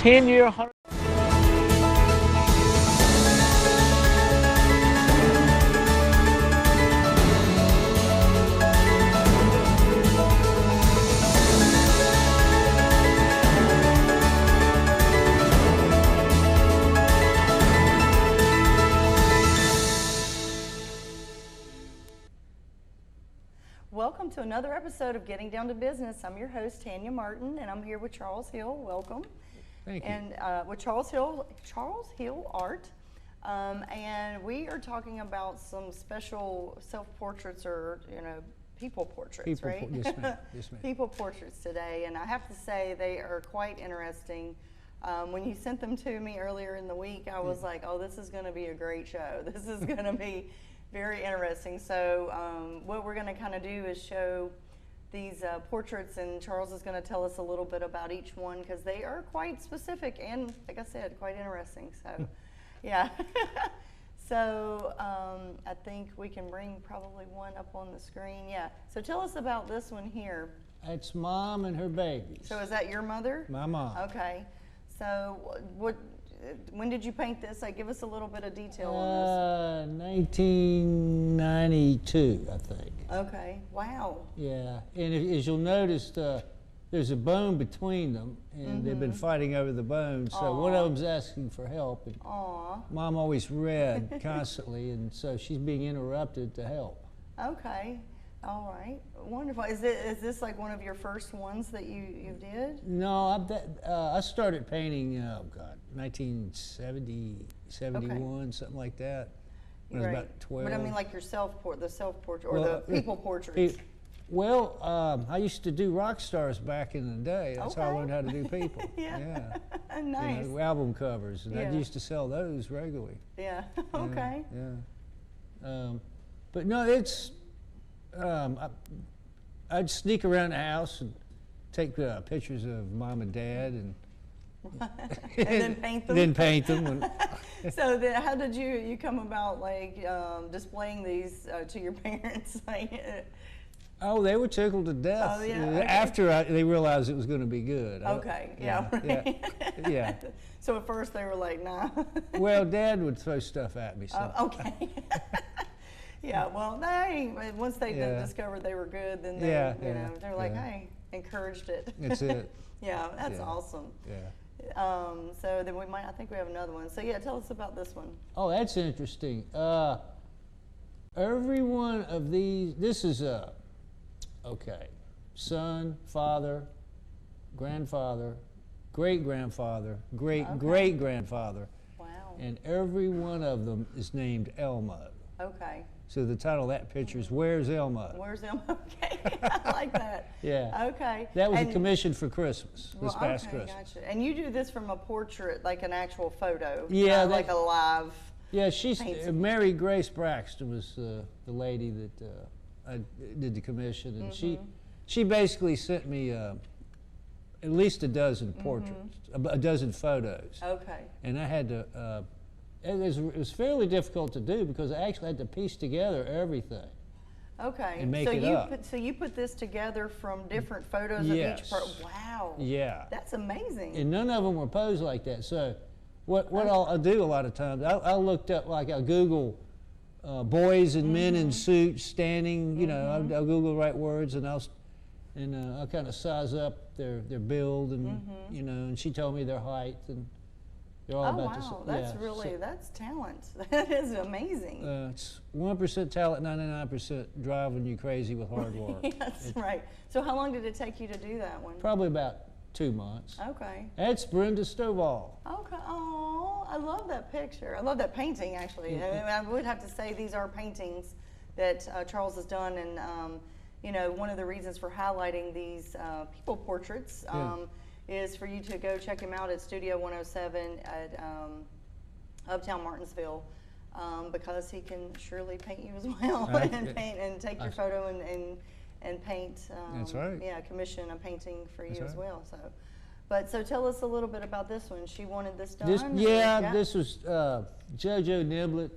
10-year, 100. Welcome to another episode of Getting Down to Business. I'm your host, Tanya Martin, and I'm here with Charles Hill. Welcome. Thank you. And with Charles Hill Art. And we are talking about some special self-portraits or, people portraits, right? Yes, ma'am. Yes, ma'am. People portraits today. And I have to say they are quite interesting. When you sent them to me earlier in the week, I was like, oh, this is going to be a great show. This is going to be very interesting. So what we're going to kind of do is show these portraits, and Charles is going to tell us a little bit about each one because they are quite specific and, like I said, quite interesting. So, yeah. So I think we can bring probably one up on the screen. Yeah. So tell us about this one here. It's Mom and her babies. So is that your mother? My mom. Okay. So when did you paint this? Give us a little bit of detail on this. 1992, I think. Okay. Wow. Yeah, and as you'll notice, there's a bone between them, and they've been fighting over the bone. So one of them's asking for help, and Mom always read constantly, and so she's being interrupted to help. Okay. All right. Wonderful. Is this like one of your first ones that you did? No, I started painting, 1970, 71, something like that. When I was about 12. But I mean like your the self-portrait, or the people portraits. I used to do rock stars back in the day. That's how I learned how to do people. Yeah. Nice. Album covers, and I used to sell those regularly. Yeah. Okay. Yeah. But no, it's, I'd sneak around the house and take pictures of Mom and Dad, and then paint them. Then paint them. So then, how did you come about displaying these to your parents? Oh, they were tickled to death. Oh, yeah. Okay. After they realized it was going to be good. Okay. Yeah. Yeah. So at first they were like, nah. Well, Dad would throw stuff at me. So. Okay. Yeah. Well, once they discovered they were good, then they're like, hey, encouraged it. That's it. Yeah, that's awesome. Yeah. So then I think we have another one. So yeah, tell us about this one. Oh, that's interesting. Every one of these, this is son, father, grandfather, great-grandfather, great-great-grandfather. Wow. And every one of them is named Elmo. Okay. So the title of that picture is Where's Elmo? Where's Elmo? Okay, I like that. Yeah. Okay. That was a commission for Christmas, this past Christmas. Gotcha. And you do this from a portrait, like an actual photo? Yeah. Like a live painting. Mary Grace Braxton was the lady that I did the commission, and she basically sent me at least a dozen portraits, a dozen photos. Okay. And I had to, it was fairly difficult to do because I actually had to piece together everything. Okay. And make it up. So you put this together from different photos of each part. Wow. Yeah. That's amazing. And none of them were posed like that. So what I'll do a lot of times, I looked up, I'll Google boys and men in suits standing, I'll Google the right words, and I'll kind of size up their build, and and she told me their height, and they're all about this. That's talent. That is amazing. It's 1% talent, 99% driving you crazy with hard work. That's right. So how long did it take you to do that one? Probably about 2 months. Okay. That's Brenda Stovall. Okay. Oh, I love that picture. I love that painting, actually. I would have to say these are paintings that Charles has done, and one of the reasons for highlighting these people portraits is for you to go check him out at Studio 107 at Uptown Martinsville, because he can surely paint you as well, and take your photo and paint. That's right. Yeah, commission a painting for you as well. So tell us a little bit about this one. She wanted this done. This was JoJo Niblett.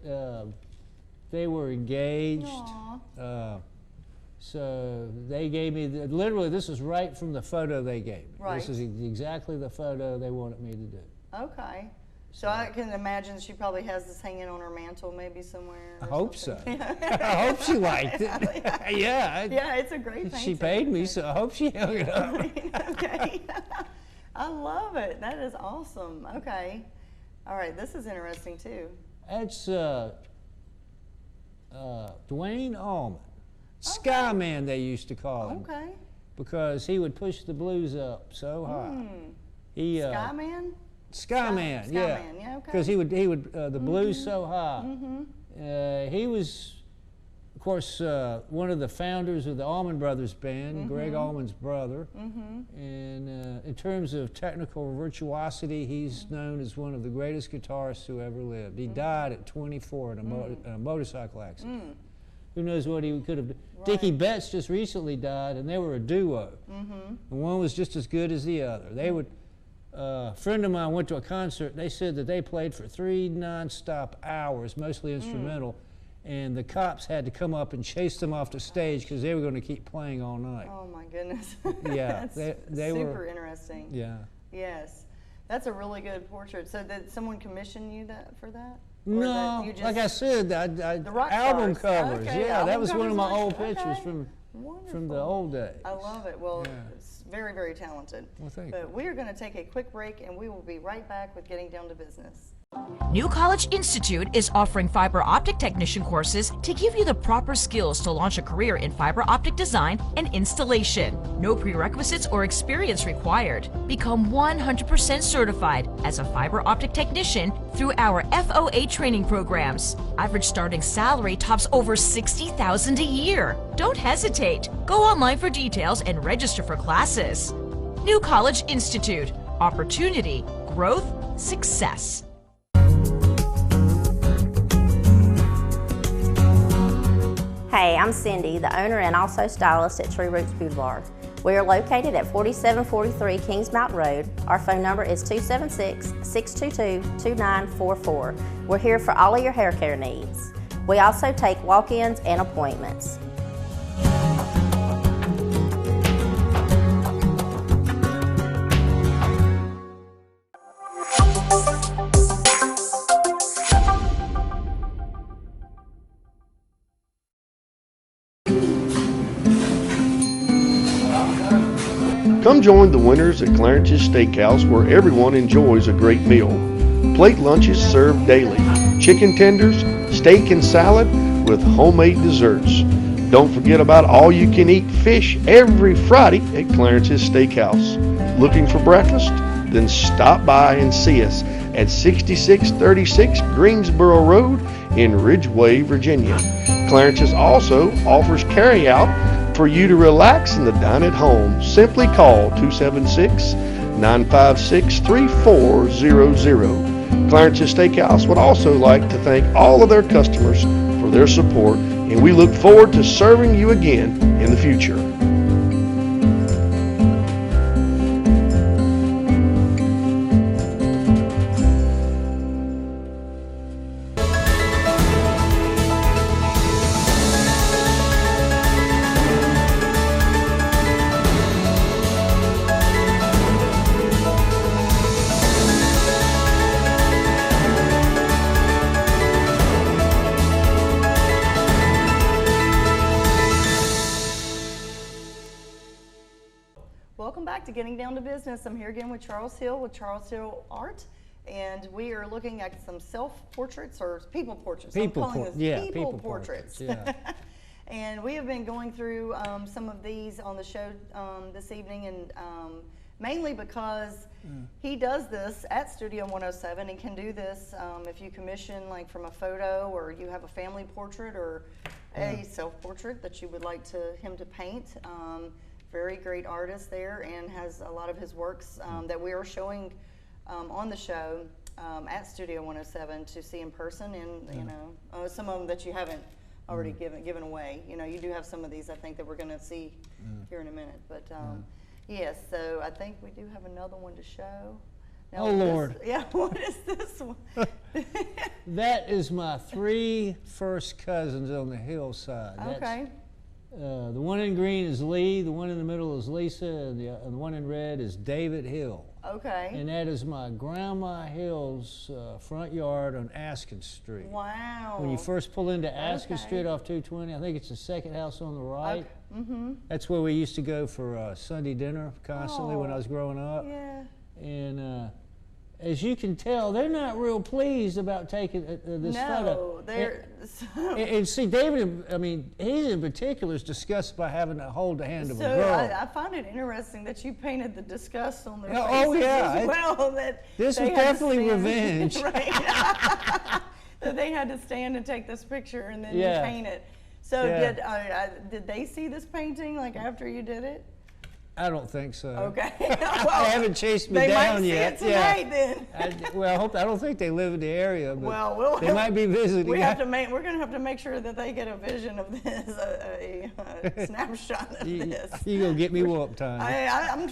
They were engaged. So they gave me, literally, this is right from the photo they gave me. Right. This is exactly the photo they wanted me to do. Okay. So I can imagine she probably has this hanging on her mantle maybe somewhere. I or hope something. so. I hope she liked it. Yeah. Yeah, it's a great painting. She paid me, so I hope she hung it up. Okay. I love it. That is awesome. Okay. All right, this is interesting too. That's Dwayne Allman. Skyman, they used to call him. Okay. Because he would push the blues up so high. He, Skyman? Skyman, yeah. Skyman, yeah, okay. Because he would the blues so high. He was, of course, one of the founders of the Allman Brothers Band, Greg Allman's brother. And in terms of technical virtuosity, he's known as one of the greatest guitarists who ever lived. He died at 24 in a motorcycle accident. Who knows what he could have done. Right. Dickie Betts just recently died, and they were a duo. And one was just as good as the other. They would. A friend of mine went to a concert. They said that they played for 3 non-stop hours, mostly instrumental, and the cops had to come up and chase them off the stage because they were going to keep playing all night. Oh my goodness. Yeah, That's they super were. interesting. Yeah. Yes. That's a really good portrait. So did someone commission you for that? Or No, that you just, like I said, the rock album stars. covers. Okay, Yeah, that album was one of my covers, old okay. pictures from the Wonderful. old days. I love it. Well, Yeah. it's very, very talented. Well, thank But we are going to take a quick break, and we will be right back with Getting Down to Business. New College Institute is offering fiber optic technician courses to give you the proper skills to launch a career in fiber optic design and installation. No prerequisites or experience required. Become 100% certified as a fiber optic technician through our FOA training programs. Average starting salary tops over $60,000 a year. Don't hesitate. Go online for details and register for classes. New College Institute. Opportunity, growth, success. Hey, I'm Cindy, the owner and also stylist at True Roots Boudoir. We are located at 4743 Kings Mountain Road. Our phone number is 276-622-2944. We're here for all of your hair care needs. We also take walk-ins and appointments. Come join the winners at Clarence's Steakhouse, where everyone enjoys a great meal. Plate lunches served daily, chicken tenders, steak and salad with homemade desserts. Don't forget about all-you-can-eat fish every Friday at Clarence's Steakhouse. Looking for breakfast? Then stop by and see us at 6636 Greensboro Road in Ridgeway, Virginia. Clarence's also offers carry-out for you to relax and to dine at home. Simply call 276-956-3400. Clarence's Steakhouse would also like to thank all of their customers for their support, and we look forward to serving you again in the future. Welcome back to Getting Down to Business. I'm here again with Charles Hill Art, and we are looking at some self-portraits or people portraits. People I'm calling por- this yeah, people people portraits. portraits, yeah. And we have been going through some of these on the show this evening, and mainly because he does this at Studio 107 and can do this if you commission like from a photo, or you have a family portrait or a self-portrait that you would like him to paint. Very great artist there, and has a lot of his works that we are showing on the show at Studio 107 to see in person, and you know some of them that you haven't already given away. You know, you do have some of these I think that we're going to see here in a minute, but yes. So I think we do have another one to show. Now, Oh, Lord. Yeah, what is this one? That is my 3 first cousins on the hillside. Okay. The one in green is Lee, the one in the middle is Lisa, and the one in red is David Hill. Okay. And that is my Grandma Hill's front yard on Askin Street. Wow. When you first pull into Askin Okay. Street off 220, I think it's the second house on the right. Okay. Mm-hmm. That's where we used to go for Sunday dinner constantly when I Oh. was growing up. Yeah. And as you can tell, they're not real pleased about taking this photo. No, they're. And see, David, I mean, he in particular is disgusted by having to hold the hand of a So girl. I find it interesting that you painted the disgust on their Yeah, faces oh, yeah, as well. this they was had to definitely stand- revenge. Right. That they had to stand and take this picture and then Yeah. you paint it. So Yeah. did they see this painting like after you did it? I don't think so. Okay. I haven't chased me they down might yet. See it tonight then. I don't think they live in the area, but Well, they might be visiting. We're gonna have to make sure that they get a vision of this, a snapshot of this. You gonna get me whooped, honey. I'm.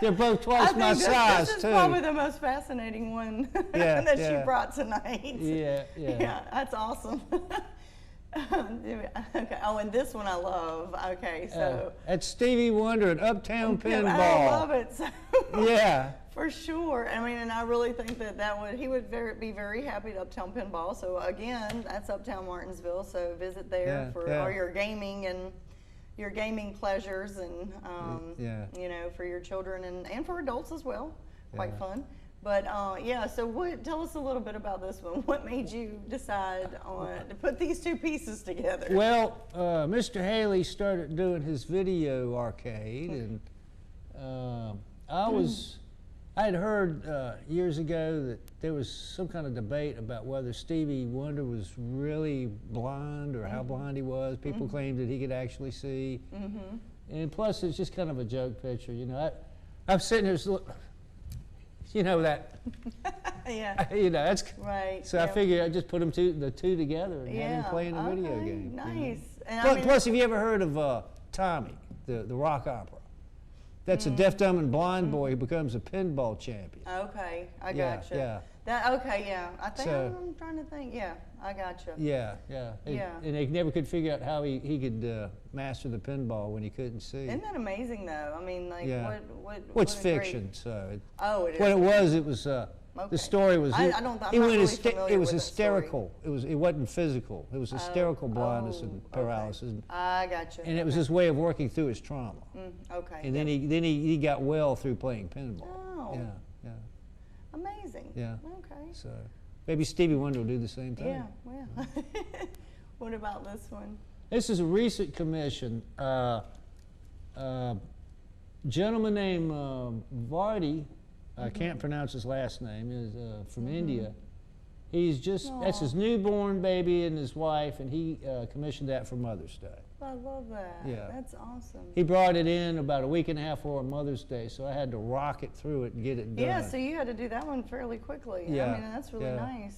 They're both I twice think my size this is too. probably the most fascinating one Yeah, that yeah. you brought tonight. Yeah, yeah. Yeah, that's awesome. Okay. Oh, and this one I love. Okay, so. That's Stevie Wonder at Uptown Pinball. I love it. So, Yeah. for sure. I mean, and I really think that he would be very happy at Uptown Pinball. So again, that's Uptown Martinsville. So visit there Yeah, for yeah. all your gaming and your gaming pleasures, and Yeah. you know, for your children and for adults as well. Quite Yeah. fun. But yeah, so tell us a little bit about this one. What made you decide to put these two pieces together? Well, Mr. Haley started doing his video arcade, and I had heard years ago that there was some kind of debate about whether Stevie Wonder was really blind or how blind he was. People claimed that he could actually see, and plus it's just kind of a joke picture. You know, I'm sitting there, you know that. Yeah. You know, that's Right. so. yeah. I figured I'd just put the two together and have Yeah. him playing a video Okay, game. you know. Nice. And I Plus, mean, plus, have you ever heard of Tommy, the rock opera? That's a deaf, dumb, and blind boy who becomes a pinball champion. Okay, I Yeah, gotcha. yeah. Okay, yeah. I think So- I'm trying to think. Yeah, I gotcha. Yeah, yeah. Yeah. And they never could figure out how he could master the pinball when he couldn't see. Isn't that amazing though? I mean, like Yeah. what Well, it's what a great- fiction, so. Oh, it is. What it was Okay. the story was. I'm I'm not he went really hyste- familiar it was with that story. hysterical. It wasn't physical. It was hysterical blindness and okay. paralysis, I gotcha. and it was his way of working through his trauma. Okay. And then he got well through playing pinball. Oh. Yeah, yeah. Amazing. Yeah. Okay. So maybe Stevie Wonder will do the same thing. Yeah. Well. What about this one? This is a recent commission. Gentleman named Vardy, I can't pronounce his last name, is from India. He's that's his newborn baby and his wife, and he commissioned that for Mother's Day. I love that. Yeah. That's awesome. He brought it in about a week and a half before Mother's Day, so I had to rocket through it and get it done. Yeah, so you had to do that one fairly quickly. Yeah, I mean, that's really yeah. nice.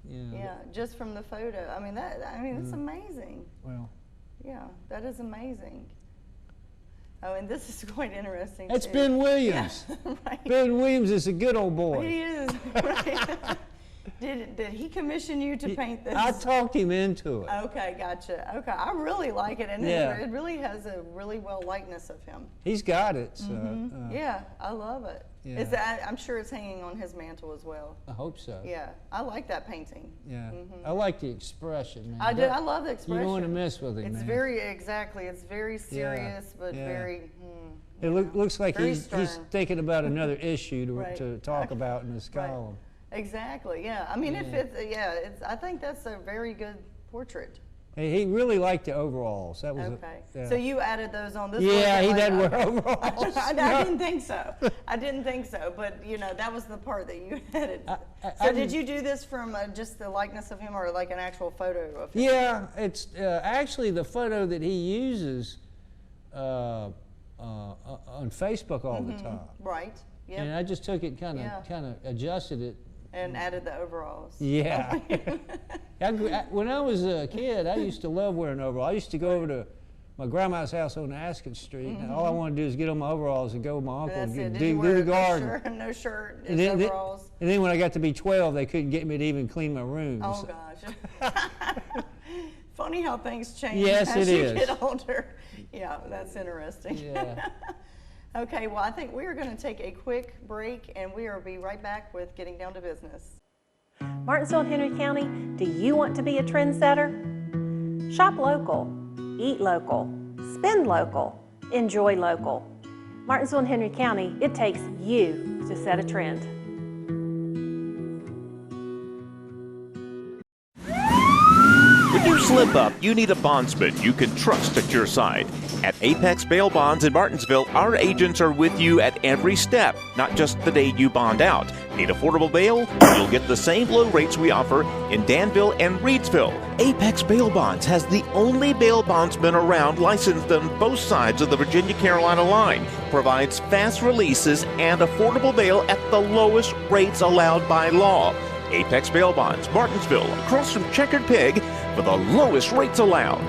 Yeah. Yeah, just from the photo. I mean, that's amazing. Well, Yeah, that is amazing. Oh, and this is quite interesting. that's too. Ben Williams. Yeah, right. Ben Williams is a good old boy. He is. Right. Did he commission you to paint this? I talked him into it. Okay, gotcha. Okay, I really like it, and Yeah. it really has a really well likeness of him. He's got it, so Yeah, I love it. Yeah. I'm sure it's hanging on his mantle as well. I hope so. Yeah, I like that painting. Yeah. I like the expression, man. I do. I love the You expression. don't want to mess with him, It's man. it's very serious, but yeah. very. It looks like Very he's stern. thinking about another issue Right. to talk about in his Right. column. Exactly. Yeah. I mean, it fits. Yeah. I think that's a very good portrait. He really liked the overalls. That was Okay. yeah. So you added those on this. Yeah, one? he doesn't wear Okay. overalls. I didn't think so. I didn't think so. But that was the part that you added. I Did you do this from just the likeness of him, or like an actual photo of him? Yeah, it's actually the photo that he uses on Facebook all the time. Right. Yep. And I just took it, kind of adjusted it. And added the overalls. Yeah. When I was a kid, I used to love wearing overalls. I used to go over to my grandma's house on Askin Street, and all I wanted to do is get on my overalls and go with my uncle That's and it. Did do you wear the garden. No shirt, And just then, overalls. and then when I got to be 12, they couldn't get me to even clean my room. Oh So- gosh. Funny how things change Yes, as it you is. get older. Yeah, that's interesting. Yeah. Okay, well, I think we are going to take a quick break, and we will be right back with Getting Down to Business. Martinsville and Henry County, do you want to be a trendsetter? Shop local, eat local, spend local, enjoy local. Martinsville and Henry County, it takes you to set a trend. When you slip up, you need a bondsman you can trust at your side. At Apex Bail Bonds in Martinsville, our agents are with you at every step, not just the day you bond out. Need affordable bail? You'll get the same low rates we offer in Danville and Reedsville. Apex Bail Bonds has the only bail bondsman around licensed on both sides of the Virginia-Carolina line. Provides fast releases and affordable bail at the lowest rates allowed by law. Apex Bail Bonds, Martinsville, across from Checkered Pig, for the lowest rates allowed.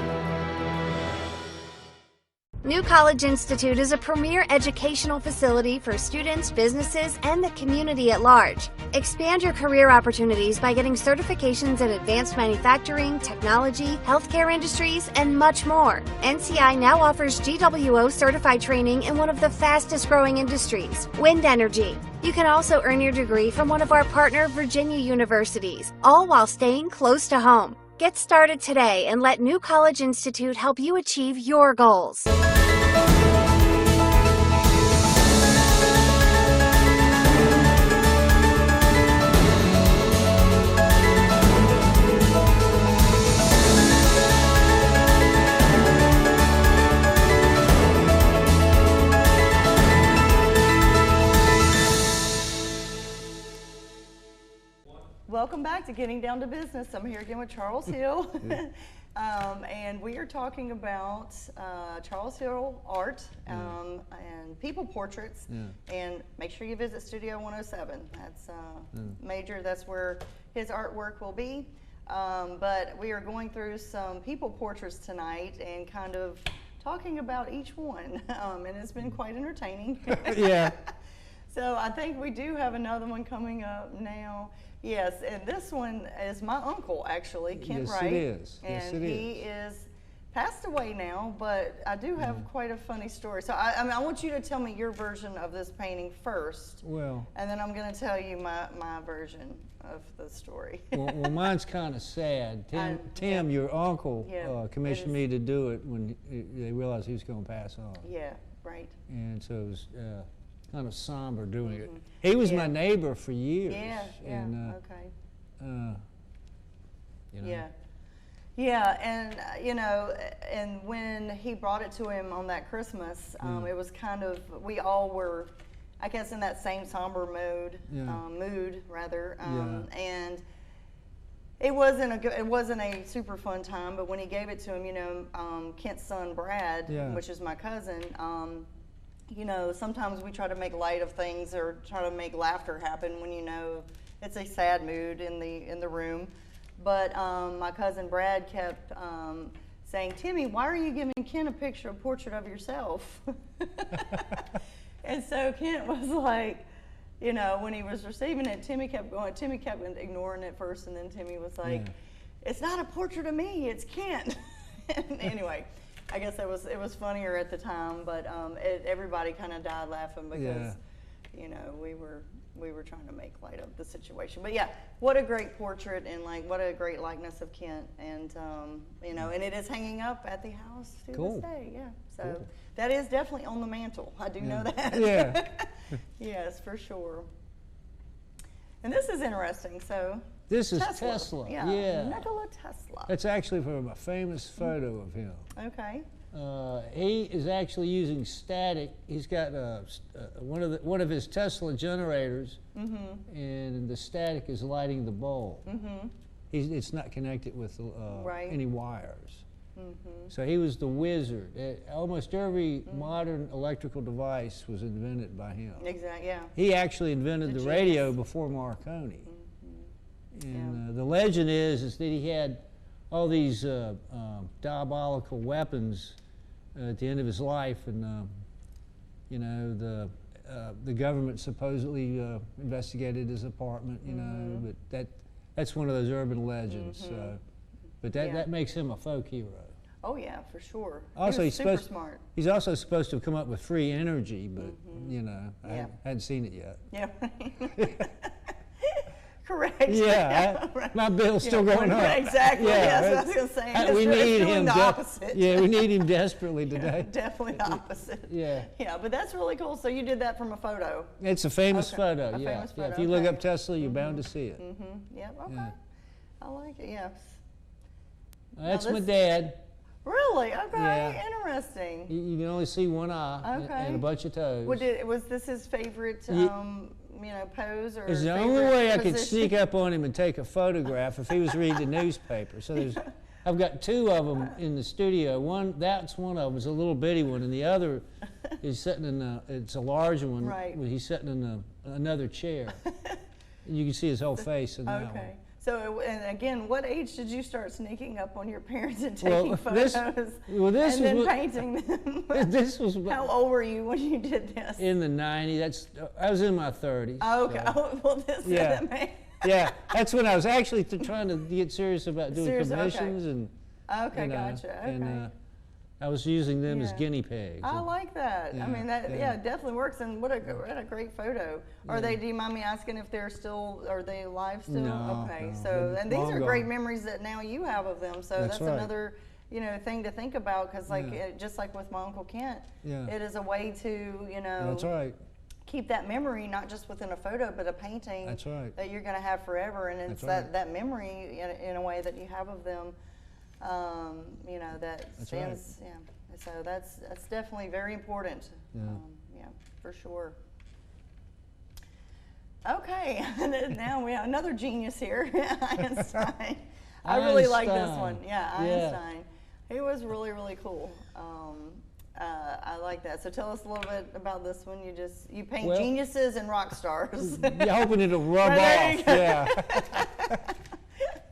New College Institute is a premier educational facility for students, businesses, and the community at large. Expand your career opportunities by getting certifications in advanced manufacturing, technology, healthcare industries, and much more. NCI now offers GWO certified training in one of the fastest growing industries, wind energy. You can also earn your degree from one of our partner Virginia universities, all while staying close to home. Get started today and let New College Institute help you achieve your goals. Welcome back to Getting Down to Business. I'm here again with Charles Hill. And we are talking about Charles Hill art and people portraits. And make sure you visit Studio 107. That's major. That's where his artwork will be. But we are going through some people portraits tonight and kind of talking about each one. And it's been quite entertaining. Yeah. So I think we do have another one coming up now. Yes, and this one is my uncle, actually, Kent Yes, Wright. it is. And Yes, it he is passed away now, but I do have quite a funny story. So I mean, I want you to tell me your version of this painting first, Well, and then I'm going to tell you my version of the story. well, mine's kind of sad. Tim, your uncle, Yeah, commissioned it me to do it when they realized he was going to pass on. Yeah, right. And so it was kind of somber doing it. He was my neighbor for years. Yeah, yeah, And, okay. you know. Yeah. Yeah, and you know, and when he brought it to him on that Christmas, it was kind of, we all were, I guess, in that same somber mood rather, and it wasn't a super fun time. But when he gave it to him, you know, Kent's son Brad, which is my cousin, you know, sometimes we try to make light of things or try to make laughter happen when, you know, it's a sad mood in the room. But my cousin Brad kept saying, "Timmy, why are you giving Kent a portrait of yourself?" And so Kent was like, you know, when he was receiving it, Timmy kept ignoring it first, and then Timmy was like, "It's not a portrait of me, it's Kent." And anyway, I guess it was funnier at the time, but everybody kind of died laughing because, you know, we were trying to make light of the situation. But yeah, what a great portrait, and like what a great likeness of Kent, and you know, and it is hanging up at the house to this day. Yeah, so that is definitely on the mantle. I do know that. Yeah. Yes, for sure. And this is interesting. So This is Tesla. Yeah. Nikola Tesla. It's actually from a famous photo of him. Okay. He is actually using static. He's got one of his Tesla generators, and the static is lighting the bulb. It's not connected with any wires. So he was the wizard. Almost every modern electrical device was invented by him. Exactly. Yeah. He actually invented the radio before Marconi. And the legend is that he had all these diabolical weapons at the end of his life, and you know, the government supposedly investigated his apartment. You know, but that's one of those urban legends. But Yeah. that makes him a folk hero. Oh yeah, for sure. Also, he he's was super supposed smart. he's also supposed to have come up with free energy, but you know, I Yeah. hadn't seen it yet. Yeah. Correct. Yeah, my bill's still going up. Exactly. Yeah, Yes, I it's- was going to say. we it's need doing him. the opposite. Yeah, we need him desperately today. Definitely the opposite. Yeah. Yeah, but that's really cool. So you did that from a photo. It's a famous Okay, photo. a Yeah, famous yeah. photo, If you look okay. up Tesla, you're bound to see it. Yep. Okay. Yeah. I like it. Yes. That's my this- dad. Really? Okay. Yeah. Interesting. You can only see one eye and Okay. a bunch of toes. Was this his favorite, pose or? It's the favorite only way I could position? sneak up on him and take a photograph if he was reading the newspaper. So I've got two of them in the studio. That's one of them. It's a little bitty one, and the other is sitting in it's a larger one. Right. He's sitting in another chair. You can see his whole face in that one. Okay. So, and again, what age did you start sneaking up on your parents and Well, taking photos this and then was what- painting them? This was How old were you when you did this? in the '90s. I was in my 30s. Oh, okay. so- Oh, well, this Yeah. is amazing. Yeah, that's when I was actually trying to get serious about doing Serious, okay. commissions and. Okay, you know, gotcha. Okay. And I was using them as Yeah. guinea pigs. I like that. I Yeah, mean, that yeah. it definitely works. And what a great photo. Are they? Do you mind me asking if they're still? Are they alive still? No, Okay. no, So, they're and these long are great gone. memories that now you have of them. So That's right. another, thing to think about because, like, Yeah. just like with my Uncle Kent, Yeah. it is a way to, That's right. keep that memory not just within a photo, but a painting. That's right. That you're going to have forever, and it's That's right. that memory in a way that you have of them. That That's stands. Yeah. So that's definitely very important. Yeah. For sure. Okay, and then now we have another genius here, Einstein. I really like this one. Einstein. Yeah, Yeah. Einstein. He was really, really cool. I like that. So tell us a little bit about this one. You paint Well- geniuses and rock stars. You're hoping it'll rub There you off. go. Yeah.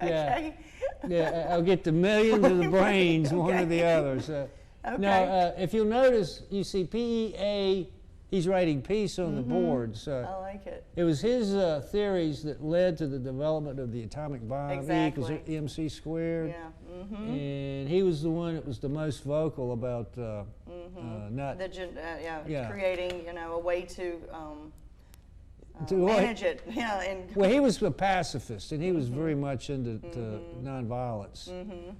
Yeah. Okay. Yeah, I'll get the millions of the brains, one or the other. So. Okay. Now, if you'll notice, you see PEA, he's writing peace on the board. So I like it. it was his theories that led to the development of the atomic bomb. Exactly. E equals MC squared. Yeah. And he was the one that was the most vocal about not Yeah. Creating, a way to to manage it. Yeah. And Well, he was a pacifist, and he was very much into nonviolence.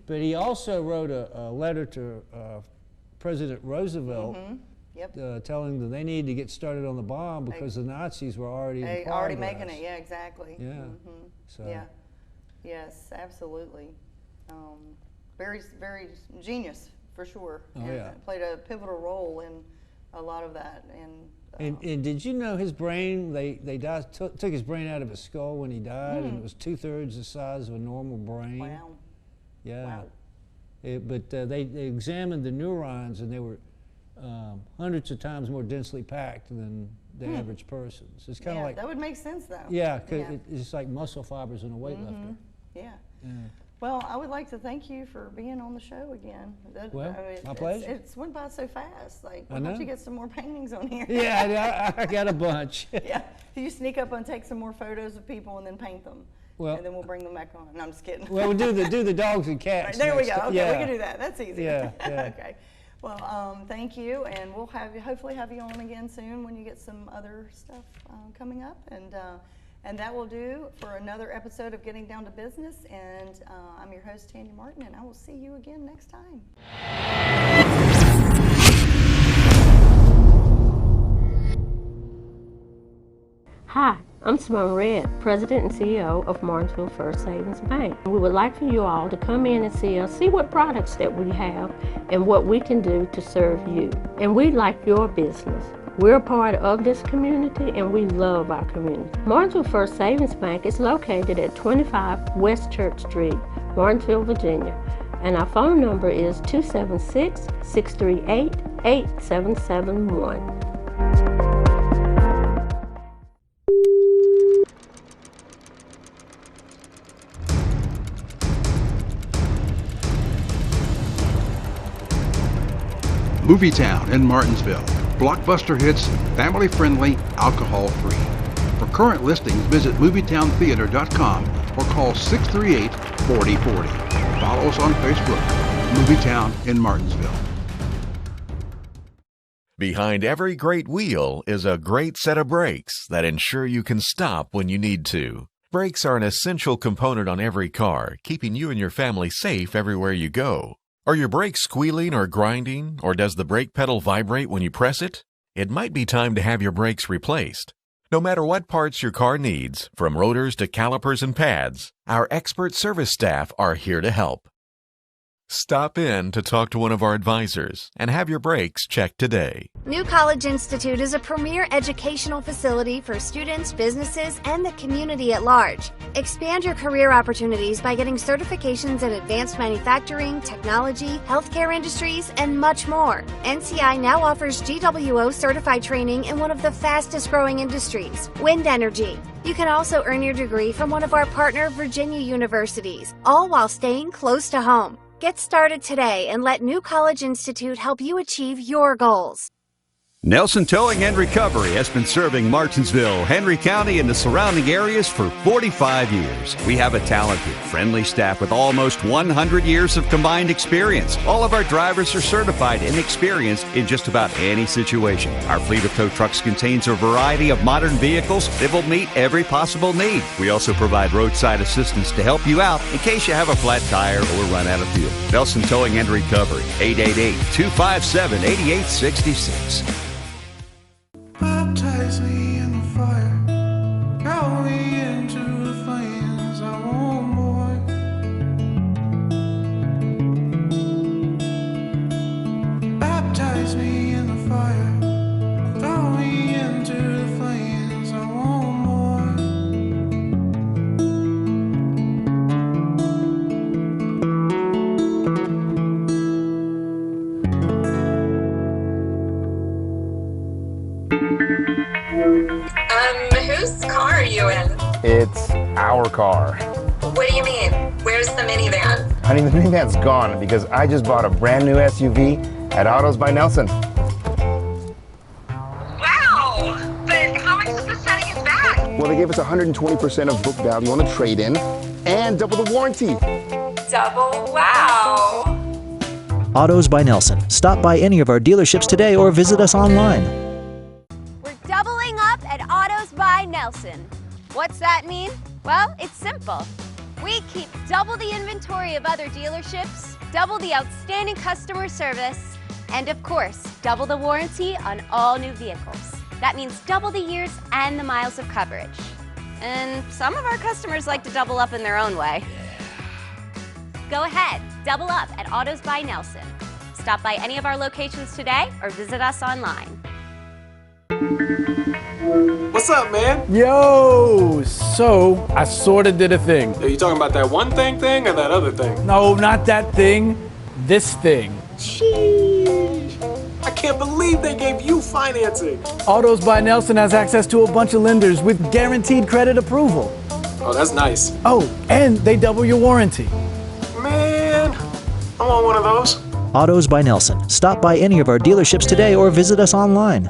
But he also wrote a letter to President Roosevelt Yep. telling them they needed to get started on the bomb because the Nazis were already in progress. Already making it. Yeah, exactly. Yeah. So, Yeah. Yes, absolutely. Very, very genius for sure. Oh, and yeah. Played a pivotal role in a lot of that. And did you know his brain, they took his brain out of his skull when he died, and it was 2/3 the size of a normal brain. Wow. Yeah. Wow. But they examined the neurons, and they were hundreds of times more densely packed than the average person. So it's kind of Yeah, like, that would make sense though. yeah, 'cause Yeah. it's like muscle fibers in a weightlifter. Yeah. Yeah. Well, I would like to thank you for being on the show again. Well, my pleasure. It's went by so fast. Like, I we'll have know. to get some more paintings on here. Yeah, I got a bunch. Yeah. You sneak up and take some more photos of people and then paint them. Well- and then we'll bring them back on. No, I'm just kidding. Well, we'll do the dogs and Right, cats. there we next go. time. Okay, yeah. we can do that. That's easy. Yeah, yeah. Okay. Well, thank you, and we'll hopefully have you on again soon when you get some other stuff coming up, and that will do for another episode of Getting Down to Business. And I'm your host, Tanya Martin, and I will see you again next time. Hi, I'm Simone Red, President and CEO of Martinsville First Savings Bank. We would like for you all to come in and see us, see what products that we have and what we can do to serve you. And we like your business. We're a part of this community and we love our community. Martinsville First Savings Bank is located at 25 West Church Street, Martinsville, Virginia. And our phone number is 276-638-8771. Movie Town in Martinsville. Blockbuster hits, family-friendly, alcohol-free. For current listings, visit movietowntheater.com or call 638-4040. follow us on Facebook, Movie-town in Martinsville. Behind every great wheel is a great set of brakes that ensure you can stop when you need to. Brakes are an essential component on every car, keeping you and your family safe everywhere you go. Are your brakes squealing or grinding, or does the brake pedal vibrate when you press it? It might be time to have your brakes replaced. No matter what parts your car needs, from rotors to calipers and pads, our expert service staff are here to help. Stop in to talk to one of our advisors and have your brakes checked today. New College Institute is a premier educational facility for students, businesses, and the community at large. Expand your career opportunities by getting certifications in advanced manufacturing, technology, healthcare industries, and much more. NCI now offers GWO certified training in one of the fastest growing industries, wind energy. You can also earn your degree from one of our partner Virginia universities, all while staying close to home. Get started today and let New College Institute help you achieve your goals. Nelson Towing and Recovery has been serving Martinsville, Henry County, and the surrounding areas for 45 years. We have a talented, friendly staff with almost 100 years of combined experience. All of our drivers are certified and experienced in just about any situation. Our fleet of tow trucks contains a variety of modern vehicles that will meet every possible need. We also provide roadside assistance to help you out in case you have a flat tire or run out of fuel. Nelson Towing and Recovery, 888-257-8866. Baptize me in the fire, call me into the flames, I want more. Baptize me in the fire, throw me into the flames, I want more. Whose car are you in? It's our car. What do you mean? Where's the minivan? Honey, the minivan's gone because I just bought a brand new SUV at Autos by Nelson. Wow! But how much is the setting it back? Well, they gave us 120% of book value on the trade-in and double the warranty. Double? Wow! Autos by Nelson. Stop by any of our dealerships today or visit us online. Doubling up at Autos by Nelson. What's that mean? Well, it's simple. We keep double the inventory of other dealerships, double the outstanding customer service, and of course, double the warranty on all new vehicles. That means double the years and the miles of coverage. And some of our customers like to double up in their own way. Go ahead, double up at Autos by Nelson. Stop by any of our locations today or visit us online. What's up, man? Yo, so I sorta did a thing. Are you talking about that one thing or that other thing? No, not that thing, this thing. Sheesh. I can't believe they gave you financing. Autos by Nelson has access to a bunch of lenders with guaranteed credit approval. Oh, that's nice. Oh, and they double your warranty. Man, I want one of those. Autos by Nelson. Stop by any of our dealerships today or visit us online.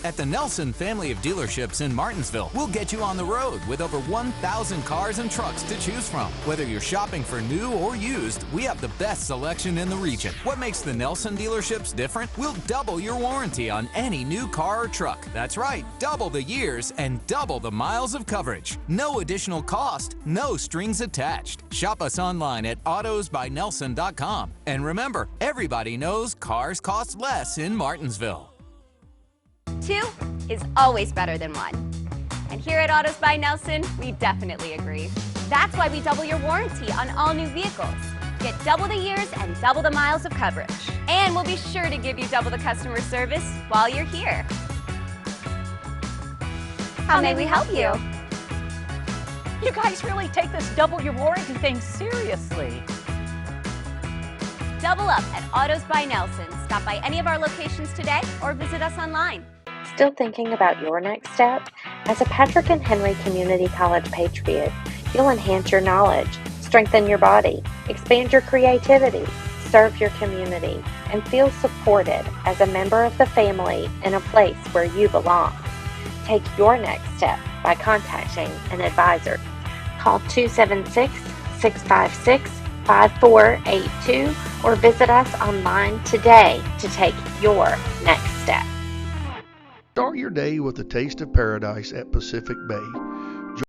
At the Nelson family of dealerships in Martinsville, we'll get you on the road with over 1,000 cars and trucks to choose from. Whether you're shopping for new or used, we have the best selection in the region. What makes the Nelson dealerships different? We'll double your warranty on any new car or truck. That's right, double the years and double the miles of coverage. No additional cost, no strings attached. Shop us online at autosbynelson.com. And remember, everybody knows cars cost less in Martinsville. 2 is always better than 1. And here at Autos by Nelson, we definitely agree. That's why we double your warranty on all new vehicles. Get double the years and double the miles of coverage. And we'll be sure to give you double the customer service while you're here. How may we help you? You guys really take this double your warranty thing seriously. Double up at Autos by Nelson. Stop by any of our locations today or visit us online. Still thinking about your next step? As a Patrick and Henry Community College Patriot, you'll enhance your knowledge, strengthen your body, expand your creativity, serve your community, and feel supported as a member of the family in a place where you belong. Take your next step by contacting an advisor. Call 276-656-5555 5482 or visit us online today to take your next step. Start your day with a taste of paradise at Pacific Bay.